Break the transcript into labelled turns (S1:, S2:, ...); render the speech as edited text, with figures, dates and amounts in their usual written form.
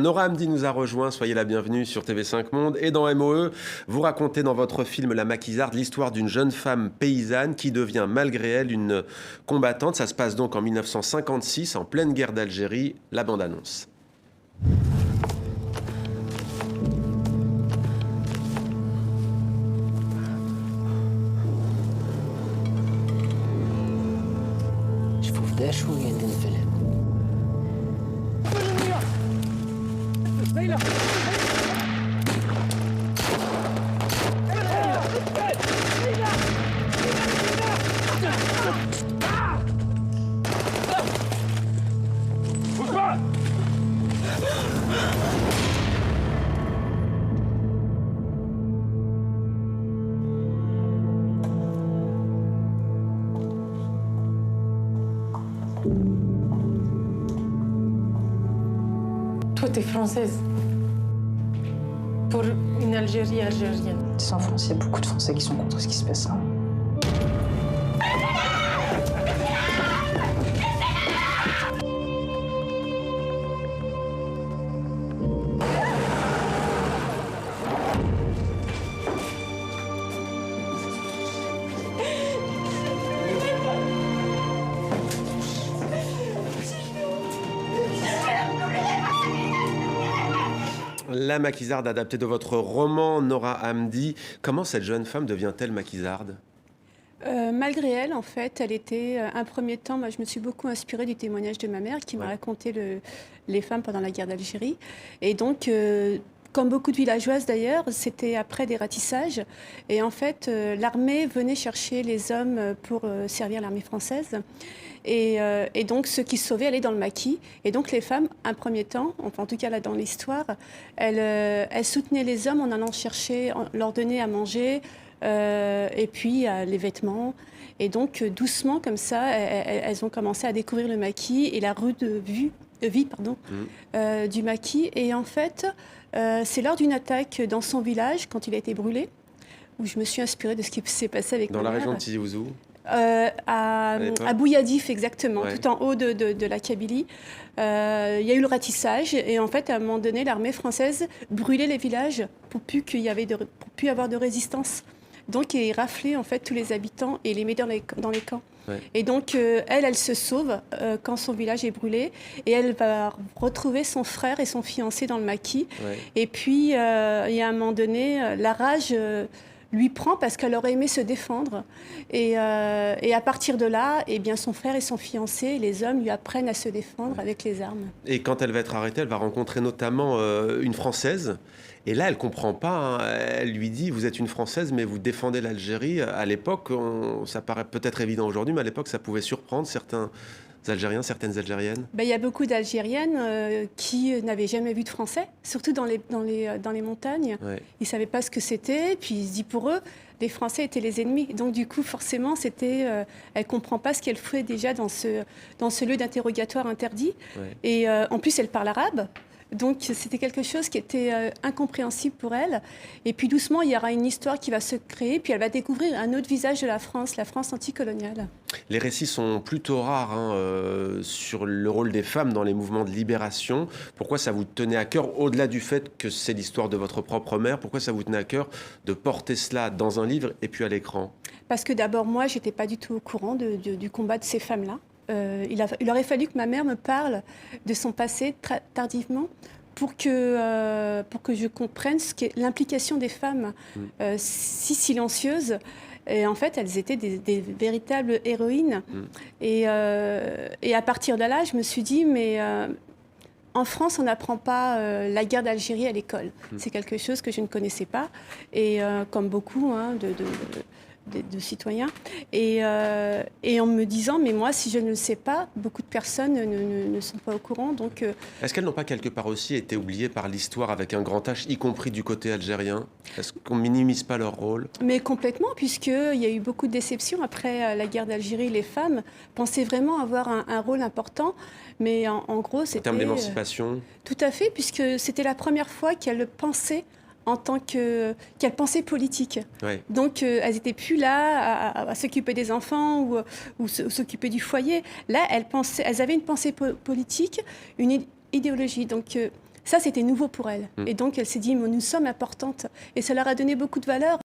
S1: Nora Hamdy nous a rejoint, soyez la bienvenue sur TV5 Monde. Et dans MOE, vous racontez dans votre film La Maquisarde l'histoire d'une jeune femme paysanne qui devient malgré elle une combattante. Ça se passe donc en 1956, en pleine guerre d'Algérie. La bande-annonce.
S2: شو قاعدين الفيلم ليلى
S3: Toi, t'es française. Pour une Algérie algérienne.
S4: En France, il y a beaucoup de Français qui sont contre ce qui se passe là.
S1: La Maquisarde, adaptée de votre roman, Nora Hamdy. Comment cette jeune femme devient-elle maquisarde ?
S5: Malgré elle, en fait, elle était un premier temps. Moi, je me suis beaucoup inspirée du témoignage de ma mère qui m'a raconté les femmes pendant la guerre d'Algérie. Et donc, comme beaucoup de villageoises d'ailleurs, c'était après des ratissages. Et en fait, l'armée venait chercher les hommes pour servir l'armée française. Et donc, ceux qui se sauvaient allaient dans le maquis. Et donc, les femmes, un premier temps, enfin, en tout cas là dans l'histoire, elles soutenaient les hommes en allant chercher, leur donner à manger, et puis les vêtements. Et donc, doucement, comme ça, elles ont commencé à découvrir le maquis et la rue de vie du maquis. Et en fait, c'est lors d'une attaque dans son village, quand il a été brûlé, où je me suis inspirée de ce qui s'est passé avec
S1: Dans
S5: ma
S1: la
S5: mère.
S1: région de Tizi Ouzou.
S5: À Bouyadif, exactement,
S1: Ouais.
S5: tout en haut de la Kabylie. Il y a eu le ratissage et en fait, à un moment donné, l'armée française brûlait les villages pour plus y avoir de résistance. Donc, ils raflaient en fait tous les habitants et les mettaient dans les camps.
S1: Ouais.
S5: Et donc, elle se sauve quand son village est brûlé et elle va retrouver son frère et son fiancé dans le maquis.
S1: Ouais.
S5: Et puis, il y a un moment donné, la rage lui prend parce qu'elle aurait aimé se défendre. Et à partir de là, eh bien, son frère et son fiancé, les hommes, lui apprennent à se défendre avec les armes.
S1: Et quand elle va être arrêtée, elle va rencontrer notamment une Française. Et là, elle ne comprend pas. Hein. Elle lui dit, vous êtes une Française, mais vous défendez l'Algérie. À l'époque, ça paraît peut-être évident aujourd'hui, mais à l'époque, ça pouvait surprendre certains Algériens, certaines Algériennes.
S5: Ben, il y a beaucoup d'Algériennes qui n'avaient jamais vu de Français, surtout dans les montagnes.
S1: Ouais.
S5: Ils ne savaient pas ce que c'était. Puis, ils se disent, pour eux, les Français étaient les ennemis. Donc, du coup, forcément, elle ne comprend pas ce qu'elle fait déjà dans ce lieu d'interrogatoire interdit.
S1: Ouais.
S5: Et en plus, elle parle arabe. Donc, c'était quelque chose qui était incompréhensible pour elle. Et puis, doucement, il y aura une histoire qui va se créer. Puis, elle va découvrir un autre visage de la France anticoloniale.
S1: Les récits sont plutôt rares sur le rôle des femmes dans les mouvements de libération. Pourquoi ça vous tenait à cœur, au-delà du fait que c'est l'histoire de votre propre mère, pourquoi ça vous tenait à cœur de porter cela dans un livre et puis à l'écran ?
S5: Parce que d'abord, moi, je n'étais pas du tout au courant du combat de ces femmes-là. Il aurait fallu que ma mère me parle de son passé tardivement pour que je comprenne ce qu'est l'implication des femmes si silencieuses. Et en fait, elles étaient des véritables héroïnes. Et à partir de là, je me suis dit, mais en France, on n'apprend pas la guerre d'Algérie à l'école. C'est quelque chose que je ne connaissais pas. Et comme beaucoup de citoyens. Et en me disant, mais moi, si je ne le sais pas, beaucoup de personnes ne sont pas au courant. Donc,
S1: est-ce qu'elles n'ont pas quelque part aussi été oubliées par l'histoire avec un grand H, y compris du côté algérien ? Est-ce qu'on minimise pas leur rôle ?
S5: Mais complètement, puisqu'il y a eu beaucoup de déceptions. Après la guerre d'Algérie, les femmes pensaient vraiment avoir un rôle important. Mais en gros, c'était...
S1: En termes d'émancipation ?
S5: Tout à fait, puisque c'était la première fois qu'elles pensaient en tant qu'elle pensait politique.
S1: Ouais.
S5: Donc, elles n'étaient plus là à s'occuper des enfants ou s'occuper du foyer. Là, elles avaient une pensée politique, une idéologie. Donc, Ça, c'était nouveau pour elle. Et donc, elle s'est dit, nous sommes importantes. Et ça leur a donné beaucoup de valeur.